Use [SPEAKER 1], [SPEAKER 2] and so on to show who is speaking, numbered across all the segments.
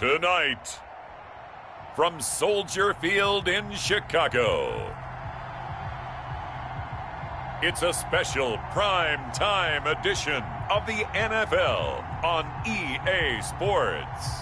[SPEAKER 1] Tonight, from Soldier Field in Chicago, it's a special prime time edition of the NFL on EA Sports.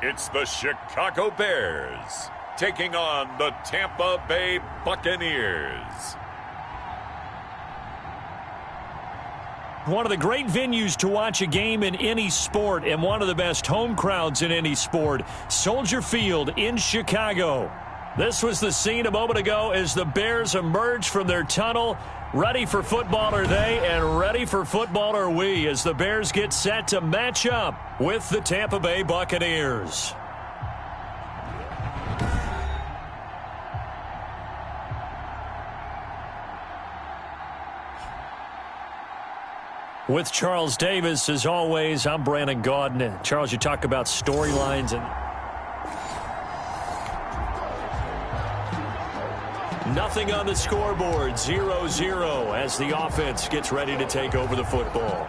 [SPEAKER 1] It's the Chicago Bears taking on the Tampa Bay Buccaneers.
[SPEAKER 2] One of the great venues to watch a game in any sport and one of the best home crowds in any sport, Soldier Field in Chicago. This was the scene a moment ago as the Bears emerged from their tunnel. Ready for football are they, and ready for football are we as the Bears get set to match up with the Tampa Bay Buccaneers. With Charles Davis, as always, I'm Brandon Gaudin. Charles, you talk about storylines and nothing on the scoreboard, 0-0 as the offense gets ready to take over the football.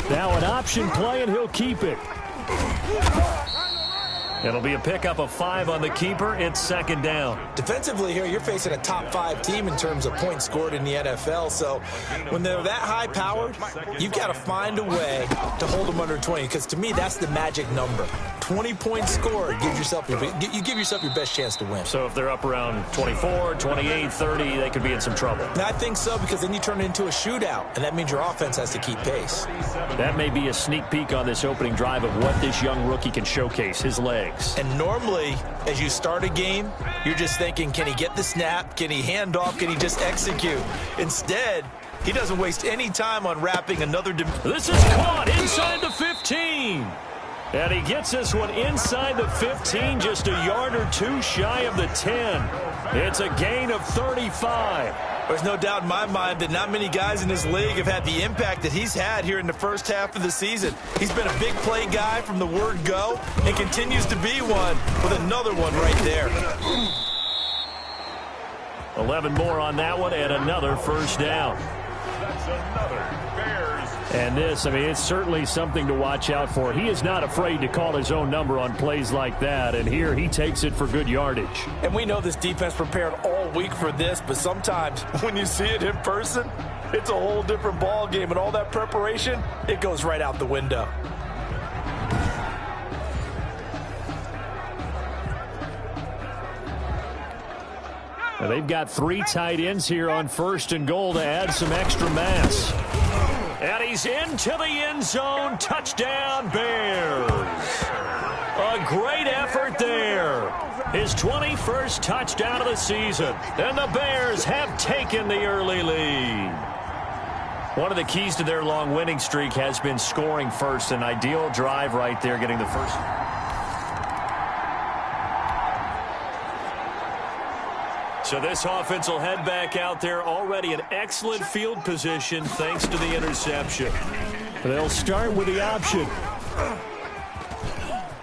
[SPEAKER 2] Now an option play, and he'll keep it. It'll be a pickup of 5 on the keeper. It's second down.
[SPEAKER 3] Defensively here, you're facing a top 5 team in terms of points scored in the NFL. So when they're that high-powered, you've got to find a way to hold them under 20. Because to me, that's the magic number. 20 points scored, you give yourself your best chance to win.
[SPEAKER 2] So if they're up around 24, 28, 30, they could be in some trouble.
[SPEAKER 3] And I think so, because then you turn it into a shootout, and that means your offense has to keep pace.
[SPEAKER 2] That may be a sneak peek on this opening drive of what this young rookie can showcase, his legs.
[SPEAKER 3] And normally, as you start a game, you're just thinking, can he get the snap? Can he hand off? Can he just execute? Instead, he doesn't waste any time on wrapping another.
[SPEAKER 2] This is caught inside the 15. And he gets this one inside the 15, just a yard or two shy of the 10. It's a gain of 35.
[SPEAKER 3] There's no doubt in my mind that not many guys in this league have had the impact that he's had here in the first half of the season. He's been a big play guy from the word go and continues to be one with another one right there.
[SPEAKER 2] 11 more on that one and another first down.
[SPEAKER 1] That's another Bears.
[SPEAKER 2] And this, I mean, it's certainly something to watch out for. He is not afraid to call his own number on plays like that, and here he takes it for good yardage.
[SPEAKER 3] And we know this defense prepared all week for this, but sometimes when you see it in person, it's a whole different ball game, and all that preparation, it goes right out the window.
[SPEAKER 2] Now they've got 3 tight ends here on 1st and goal to add some extra mass. And he's into the end zone. Touchdown, Bears. A great effort there. His 21st touchdown of the season. And the Bears have taken the early lead. One of the keys to their long winning streak has been scoring first. An ideal drive right there, getting the first. So this offense will head back out there, already in excellent field position thanks to the interception. They'll start with the option.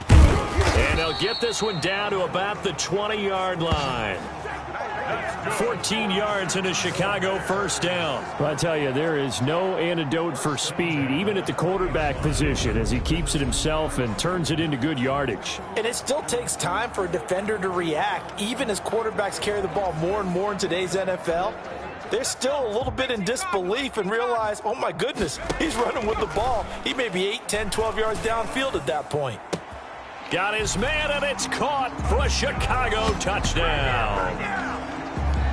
[SPEAKER 2] And they'll get this one down to about the 20-yard line. 14 yards into Chicago, first down. Well, I tell you, there is no antidote for speed, even at the quarterback position, as he keeps it himself and turns it into good yardage.
[SPEAKER 3] And it still takes time for a defender to react, even as quarterbacks carry the ball more and more in today's NFL. They're still a little bit in disbelief and realize, oh my goodness, he's running with the ball. He may be 8, 10, 12 yards downfield at that point.
[SPEAKER 2] Got his man, and it's caught for a Chicago touchdown.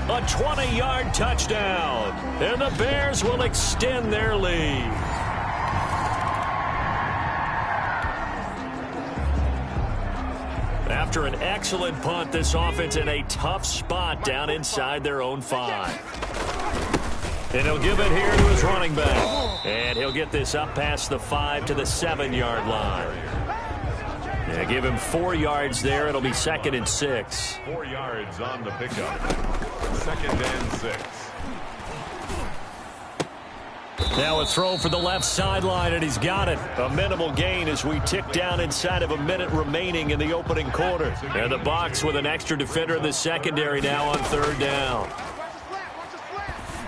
[SPEAKER 2] A 20-yard touchdown, and the Bears will extend their lead. After an excellent punt, this offense in a tough spot down inside their own 5. And he'll give it here to his running back. And he'll get this up past the 5 to the 7-yard line. Yeah, give him 4 yards there. It'll be 2nd and 6.
[SPEAKER 1] 4 yards on the pickup. 2nd and 6.
[SPEAKER 2] Now a throw for the left sideline, and he's got it. A minimal gain as we tick down inside of a minute remaining in the opening quarter. And the Bucs with an extra defender in the secondary now on 3rd down.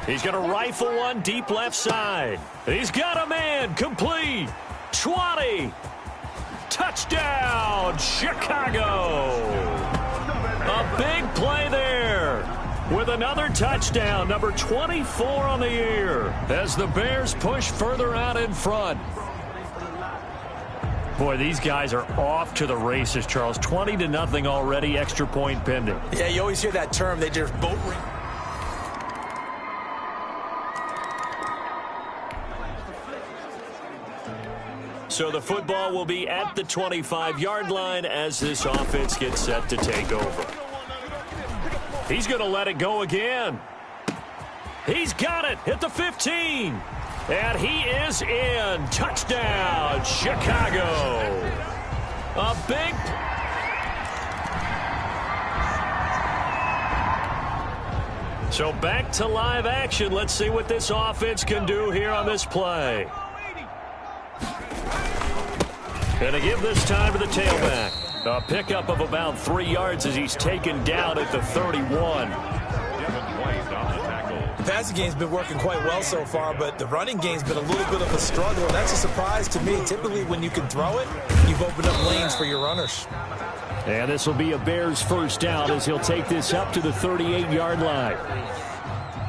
[SPEAKER 2] He's going to rifle one deep left side. He's got a man. Complete. 20. Touchdown, Chicago. A big play there. With another touchdown, number 24 on the year, as the Bears push further out in front. Boy, these guys are off to the races, Charles. 20-0 already, extra point pending.
[SPEAKER 3] Yeah, you always hear that term. They just boat ring.
[SPEAKER 2] So the football will be at the 25-yard line as this offense gets set to take over. He's going to let it go again. He's got it at the 15. And he is in. Touchdown, Chicago. A big... So back to live action. Let's see what this offense can do here on this play. Going to give this time to the tailback. A pickup of about 3 yards as he's taken down at the 31.
[SPEAKER 3] The passing game's been working quite well so far, but the running game's been a little bit of a struggle. And that's a surprise to me. Typically, when you can throw it, you've opened up lanes for your runners.
[SPEAKER 2] And this will be a Bears first down as he'll take this up to the 38-yard line.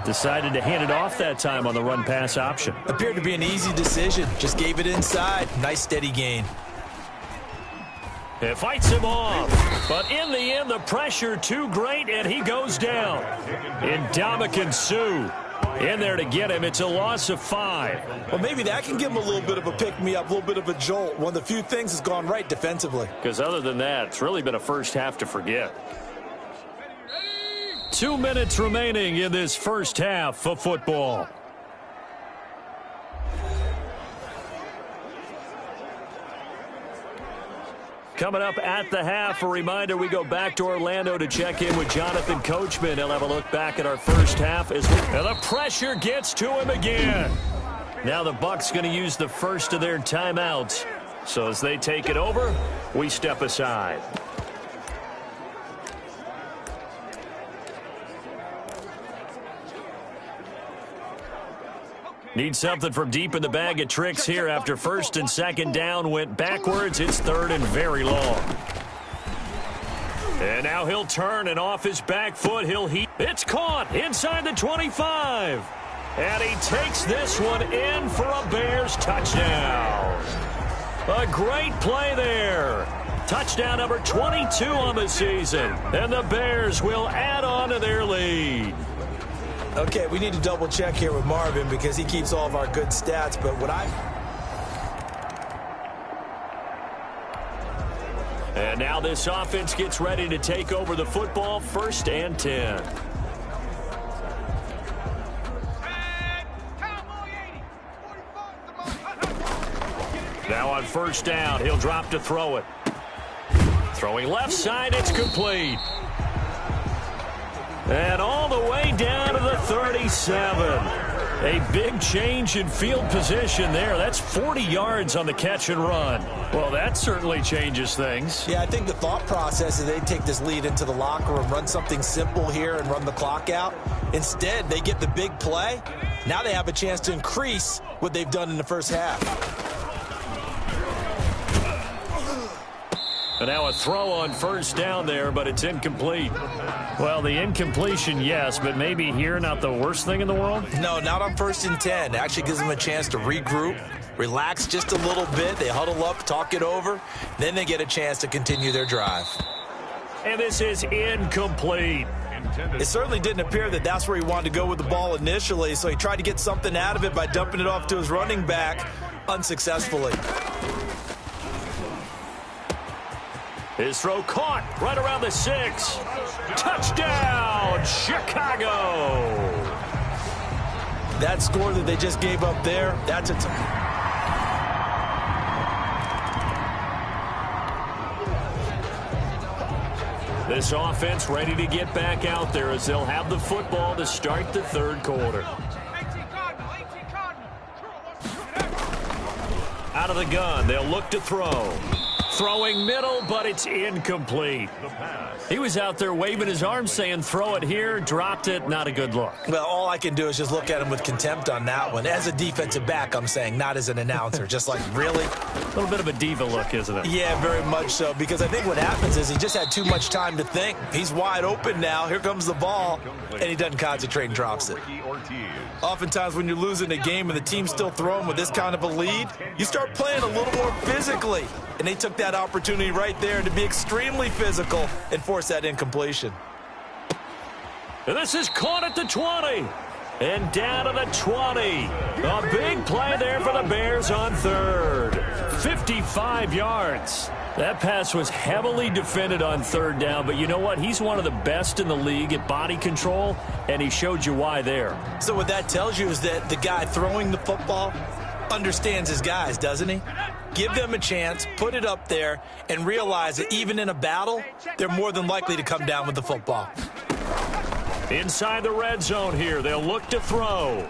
[SPEAKER 2] Decided to hand it off that time on the run-pass option.
[SPEAKER 3] Appeared to be an easy decision. Just gave it inside. Nice steady gain.
[SPEAKER 2] It fights him off, but in the end, the pressure too great, and he goes down. Ndamukong Suh in there to get him. It's a loss of 5.
[SPEAKER 3] Well, maybe that can give him a little bit of a pick-me-up, a little bit of a jolt. One of the few things that's gone right defensively.
[SPEAKER 2] Because other than that, it's really been a first half to forget. 2 minutes remaining in this first half of football. Coming up at the half, a reminder, we go back to Orlando to check in with Jonathan Coachman. He'll have a look back at our first half. And the pressure gets to him again. Now the Bucs going to use the first of their timeouts. So as they take it over, we step aside. Need something from deep in the bag of tricks here after 1st and 2nd down went backwards. It's 3rd and very long. And now he'll turn, and off his back foot, it's caught inside the 25. And he takes this one in for a Bears touchdown. A great play there. Touchdown number 22 on the season. And the Bears will add on to their lead.
[SPEAKER 3] Okay, we need to double check here with Marvin because he keeps all of our good stats, but what
[SPEAKER 2] And now this offense gets ready to take over the football, 1st and 10. Now on 1st down, he'll drop to throw it. Throwing left side, it's complete. And all the way down to the 37. A big change in field position there. That's 40 yards on the catch and run. Well, that certainly changes things.
[SPEAKER 3] Yeah, I think the thought process is they take this lead into the locker room, run something simple here and run the clock out. Instead, they get the big play. Now they have a chance to increase what they've done in the first half.
[SPEAKER 2] And now a throw on 1st down there, but it's incomplete. Well, the incompletion, yes, but maybe here not the worst thing in the world?
[SPEAKER 3] No, not on 1st and 10. It actually gives them a chance to regroup, relax just a little bit. They huddle up, talk it over. Then they get a chance to continue their drive.
[SPEAKER 2] And this is incomplete.
[SPEAKER 3] It certainly didn't appear that that's where he wanted to go with the ball initially, so he tried to get something out of it by dumping it off to his running back unsuccessfully.
[SPEAKER 2] His throw caught right around the 6. Touchdown, Chicago.
[SPEAKER 3] That score that they just gave up there, that's a
[SPEAKER 2] This offense ready to get back out there as they'll have the football to start the third quarter. Out of the gun, they'll look to throw. Throwing middle, but it's incomplete. He was out there waving his arms saying, throw it here, dropped it, not a good look.
[SPEAKER 3] Well, all I can do is just look at him with contempt on that one. As a defensive back, I'm saying, not as an announcer. Just like, really?
[SPEAKER 2] A little bit of a diva look, isn't it?
[SPEAKER 3] Yeah, very much so, because I think what happens is he just had too much time to think. He's wide open now. Here comes the ball, and he doesn't concentrate and drops it. Oftentimes when you're losing a game and the team's still throwing with this kind of a lead, you start playing a little more physically. And they took that opportunity right there to be extremely physical and force that incompletion.
[SPEAKER 2] And this is caught at the 20. And down to the 20. A big play there for the Bears on third. 55 yards. That pass was heavily defended on third down, but you know what? He's one of the best in the league at body control, and he showed you why there.
[SPEAKER 3] So what that tells you is that the guy throwing the football understands his guys, doesn't he? Give them a chance, put it up there, and realize that even in a battle, they're more than likely to come down with the football.
[SPEAKER 2] Inside the red zone here, they'll look to throw.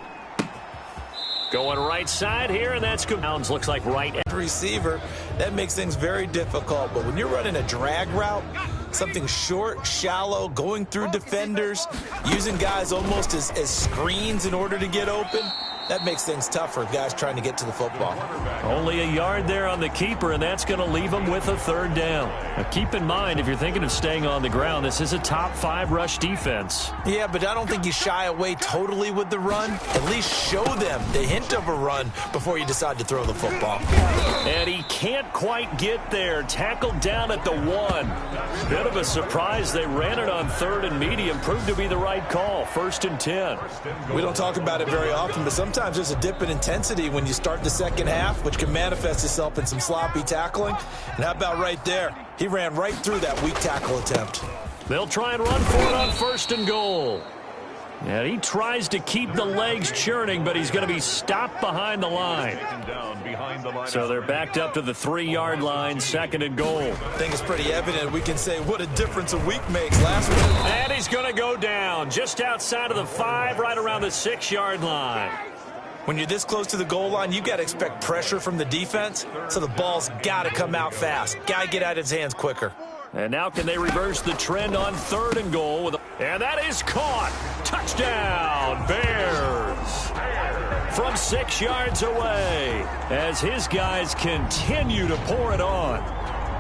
[SPEAKER 2] Going right side here, and that's good. Bounds looks like right
[SPEAKER 3] receiver. That makes things very difficult. But when you're running a drag route, something short, shallow, going through defenders, using guys almost as screens in order to get open, that makes things tougher for guys trying to get to the football.
[SPEAKER 2] Only a yard there on the keeper, and that's going to leave them with a third down. Now keep in mind, if you're thinking of staying on the ground, this is a top 5 rush defense.
[SPEAKER 3] Yeah, but I don't think you shy away totally with the run. At least show them the hint of a run before you decide to throw the football.
[SPEAKER 2] And he can't quite get there. Tackled down at the 1. Bit of a surprise. They ran it on third and medium. Proved to be the right call. 1st and 10.
[SPEAKER 3] We don't talk about it very often, but sometimes there's a dip in intensity when you start the second half, which can manifest itself in some sloppy tackling. And how about right there? He ran right through that weak tackle attempt.
[SPEAKER 2] They'll try and run for it on 1st and goal. And he tries to keep the legs churning, but he's going to be stopped behind the line. So they're backed up to the 3-yard line, 2nd and goal.
[SPEAKER 3] I think it's pretty evident. We can say what a difference a week makes. Last week.
[SPEAKER 2] And he's going to go down just outside of the 5, right around the 6-yard line.
[SPEAKER 3] When you're this close to the goal line, you got to expect pressure from the defense, so the ball's got to come out fast. Got to get out of his hands quicker.
[SPEAKER 2] And now can they reverse the trend on 3rd and goal? And that is caught. Touchdown, Bears. From 6 yards away as his guys continue to pour it on.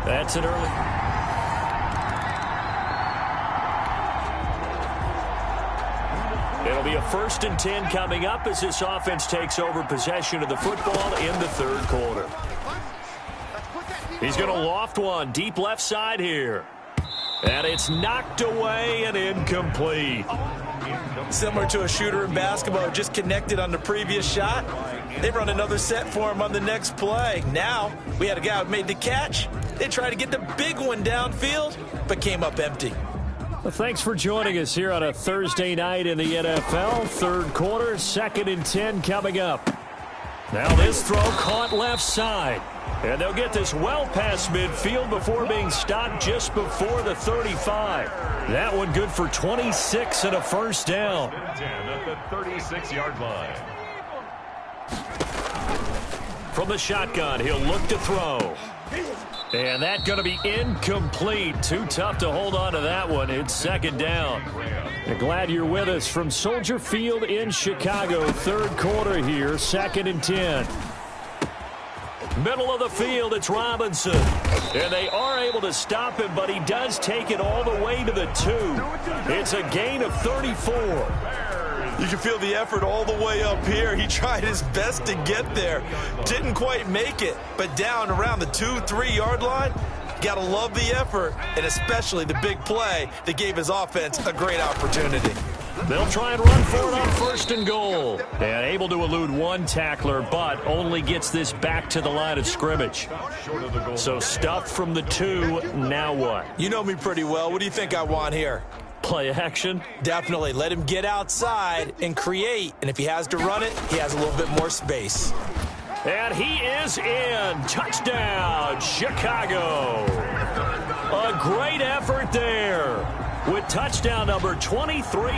[SPEAKER 2] That's an early. It'll be a 1st and 10 coming up as this offense takes over possession of the football in the 3rd quarter. He's going to loft one deep left side here. And it's knocked away and incomplete.
[SPEAKER 3] Similar to a shooter in basketball, just connected on the previous shot. They run another set for him on the next play. Now, we had a guy who made the catch. They tried to get the big one downfield, but came up empty.
[SPEAKER 2] Well, thanks for joining us here on a Thursday night in the NFL. 3rd quarter, 2nd and 10 coming up. Now this throw caught left side. And they'll get this well past midfield before being stopped just before the 35. That one good for 26 and a 1st down.
[SPEAKER 1] 10 at the 36-yard line.
[SPEAKER 2] From the shotgun, he'll look to throw. And that's going to be incomplete. Too tough to hold on to that one. It's 2nd down. We're glad you're with us from Soldier Field in Chicago. 3rd quarter here, 2nd and 10. Middle of the field, it's Robinson. And they are able to stop him, but he does take it all the way to the 2. It's a gain of 34.
[SPEAKER 3] You can feel the effort all the way up here. He tried his best to get there. Didn't quite make it, but down around the 2-3 yard line, gotta love the effort, and especially the big play that gave his offense a great opportunity.
[SPEAKER 2] They'll try and run for it on 1st and goal. And able to elude one tackler, but only gets this back to the line of scrimmage. So stuffed from the 2, now what?
[SPEAKER 3] You know me pretty well. What do you think I want here?
[SPEAKER 2] Play action?
[SPEAKER 3] Definitely. Let him get outside and create. And if he has to run it, he has a little bit more space.
[SPEAKER 2] And he is in. Touchdown, Chicago. A great effort there with touchdown number 23.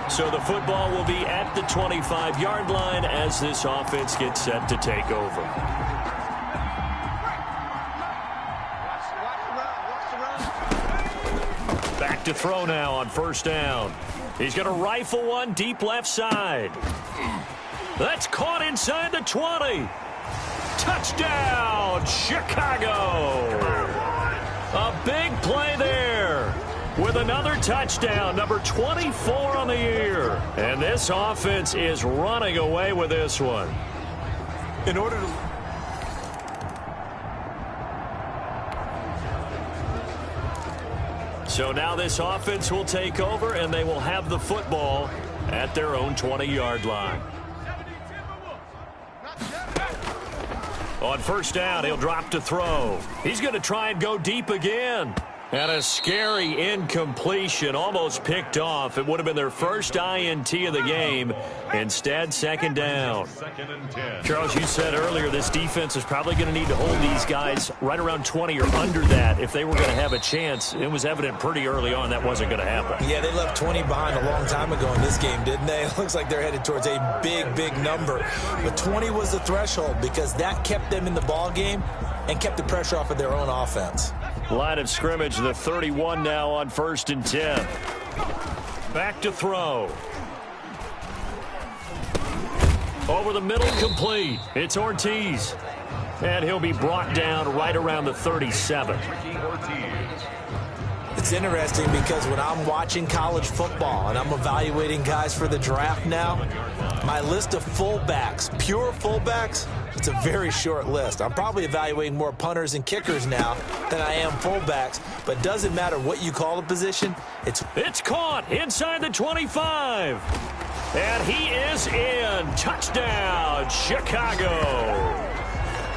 [SPEAKER 2] So the football will be at the 25-yard line as this offense gets set to take over. Back to throw now on first down. He's going to rifle one deep left side. That's caught inside the 20. Touchdown, Chicago. A big play there with another touchdown, number 24 on the year. And this offense is running away with this one.
[SPEAKER 3] In order to...
[SPEAKER 2] So now this offense will take over, and they will have the football at their own 20-yard line. On first down, he'll drop to throw. He's going to try and go deep again. And a scary incompletion, almost picked off. It would have been their first INT of the game. Instead, second down. Charles, you said earlier this defense is probably going to need to hold these guys right around 20 or under that if they were going to have a chance. It was evident pretty early on that wasn't going to happen.
[SPEAKER 3] Yeah, they left 20 behind a long time ago in this game, didn't they? It looks like they're headed towards a big, big number. But 20 was the threshold because that kept them in the ball game and kept the pressure off of their own offense.
[SPEAKER 2] Line of scrimmage, the 31 now on 1st and 10. Back to throw. Over the middle, complete. It's Ortiz. And he'll be brought down right around the 37.
[SPEAKER 3] It's interesting because when I'm watching college football and I'm evaluating guys for the draft now, my list of fullbacks, pure fullbacks, it's a very short list. I'm probably evaluating more punters and kickers now than I am fullbacks, but doesn't matter what you call the position. It's
[SPEAKER 2] caught inside the 25. And he is in. Touchdown, Chicago.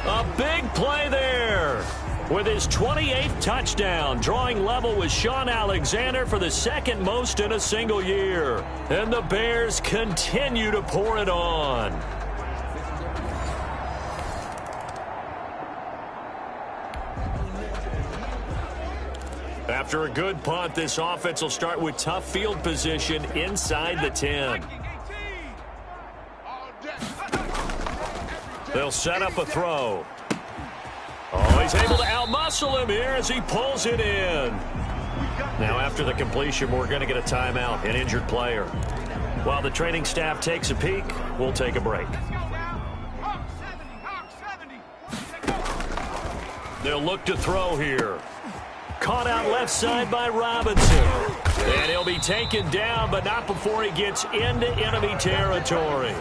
[SPEAKER 2] A big play there with his 28th touchdown, drawing level with Sean Alexander for the second most in a single year. And the Bears continue to pour it on. After a good punt, this offense will start with tough field position inside the 10. They'll set up a throw. Oh, he's able to outmuscle him here as he pulls it in. Now, after the completion, we're going to get a timeout, an injured player. While the training staff takes a peek, we'll take a break. They'll look to throw here. Caught out left side by Robinson. And he'll be taken down, but not before he gets into enemy territory.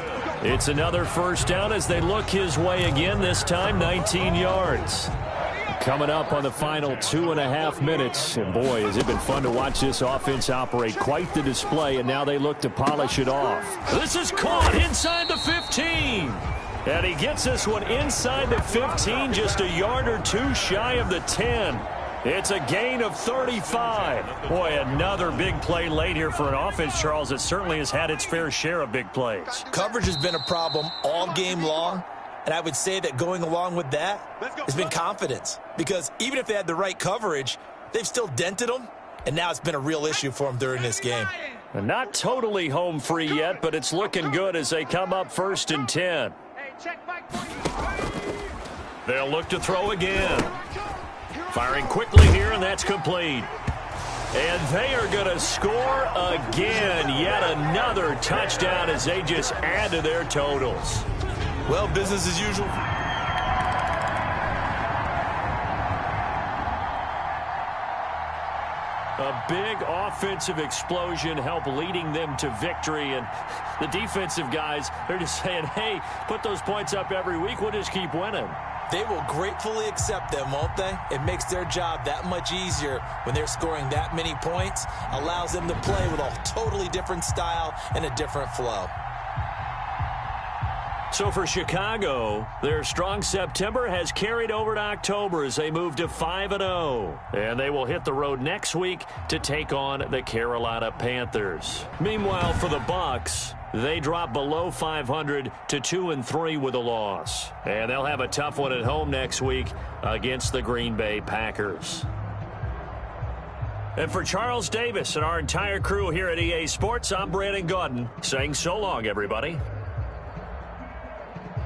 [SPEAKER 2] It's another first down as they look his way again, this time 19 yards. Coming up on the final 2.5 minutes. And boy, has it been fun to watch this offense operate. Quite the display, and now they look to polish it off. This is caught inside the 15. And he gets this one inside the 15, just a yard or two shy of the 10. It's a gain of 35. Boy, another big play late here for an offense, Charles, that certainly has had its fair share of big plays.
[SPEAKER 3] Coverage has been a problem all game long, and I would say that going along with that has been confidence. Because even if they had the right coverage, they've still dented them, and now it's been a real issue for them during this game.
[SPEAKER 2] And not totally home free yet, but it's looking good as they come up 1st and 10. They'll look to throw again. Firing quickly here, and that's complete. And they are going to score again. Yet another touchdown as they just add to their totals.
[SPEAKER 3] Well, business as usual.
[SPEAKER 2] A big offensive explosion helped leading them to victory. And the defensive guys, they're just saying, hey, put those points up every week. We'll just keep winning.
[SPEAKER 3] They will gratefully accept them, won't they? It makes their job that much easier when they're scoring that many points. Allows them to play with a totally different style and a different flow.
[SPEAKER 2] So for Chicago, their strong September has carried over to October as they move to 5-0. And they will hit the road next week to take on the Carolina Panthers. Meanwhile, for the Bucs, they drop below 500 to 2-3 with a loss. And they'll have a tough one at home next week against the Green Bay Packers. And for Charles Davis and our entire crew here at EA Sports, I'm Brandon Gaudin saying so long, everybody.